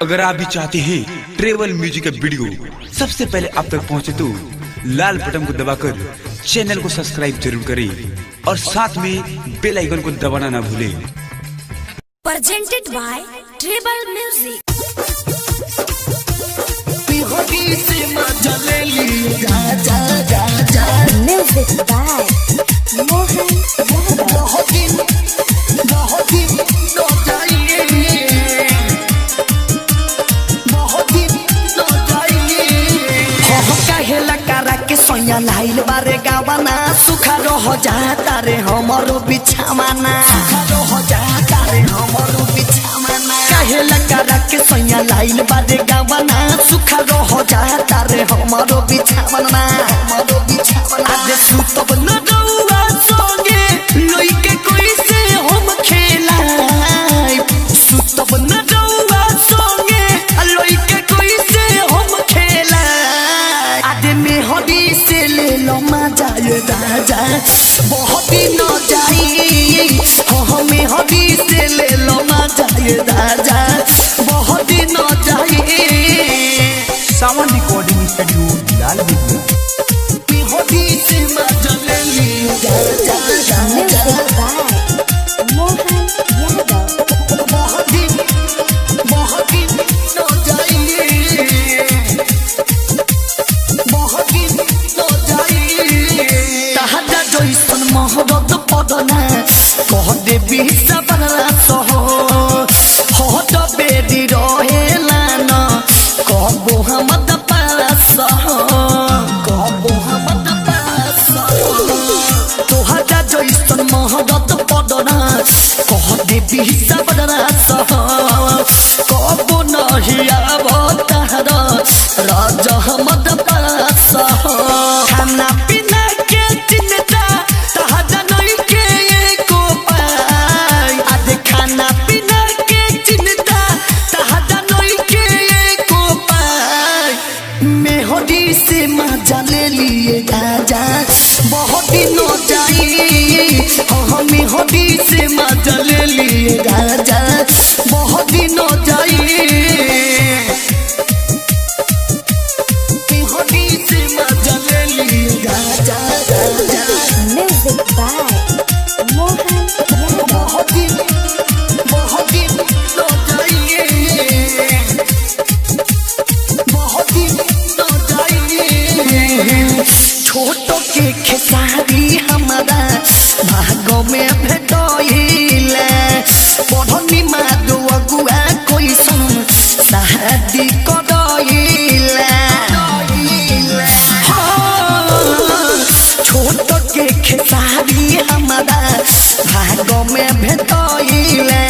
अगर आप भी चाहते हैं ट्रेवल म्यूजिक का वीडियो सबसे पहले आप तक पहुंचे तो लाल बटन को दबाकर चैनल को सब्सक्राइब जरूर करें और साथ में बेल आइकन को दबाना ना भूलें। Presented by Tribal Music. Music by Mohan सोया लाइल बारे गावाना सुखा रह जाता रे हमरो बिछावाना सुखा रह जाता रे हमरो बिछावाना काहे लगा रखे सोया लाइल बारे गावाना सुखा रह जाता रे हमरो बिछावाना आज सुतब न रउआ संगे लइके कोई से हम खेलाई सुतब न रउआ संगे लइके कोई से हम खेलाई आज में हदी से ले लो मजा ये राजा बहुत दिन जाई हमें हदी से ले लो मजा ये राजा बहुत दिन जाई सावन रिकॉर्डिंग स्टूडियो लाल हदी से मजा ले ली राजा Music by Mohan Yadav. बहुत दिन न जाई बहुत दिन न जाई ताहा जोइसन महरत पदना कह देबी सबरा सह हट बेदी रहेला न कहबो हमद पास कहबो हमद पास तोहरा जोइसन महरत पदना कह देबी सबरा सह कहबो नहीं आवतार राजा हमद पास खाना पीना के चिंता ताजा नहीं के एको पाई आज खाना पीना के चिंता ताजा नहीं के एको पाई मेहदी से मजा ले लिए राजा बहुत दिन जाई हम मेहदी से मजा ले लिए राजा बहुत दिन जाई Music by Mohan Yadav. छोटो के खेसारी हमारा भागो में भेटोइले पढ़नी मादो अगुआ कोई सन शादी करइले छोटो के खेसारी हमारा भागो में भेटोइले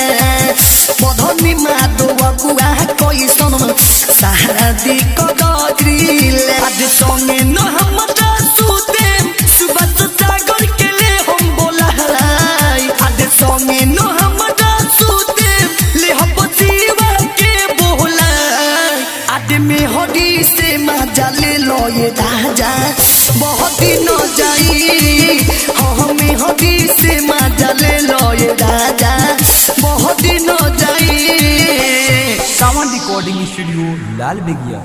पढ़नी मादो अगुआ कोई सन शादी करइले आज संगे न हमरा सुते सुबह जागर के ले हम बोलाई आज संगे न हमरा सुते ले हम जीवा के बोलाई आज में हदी से मजा ले लो ये राजा बहुत दिन जाई हमें हदी से मजा ले लो ये राजा बहुत दिन जाई सावन रिकॉर्डिंग स्टूडियो लाल बेगिया।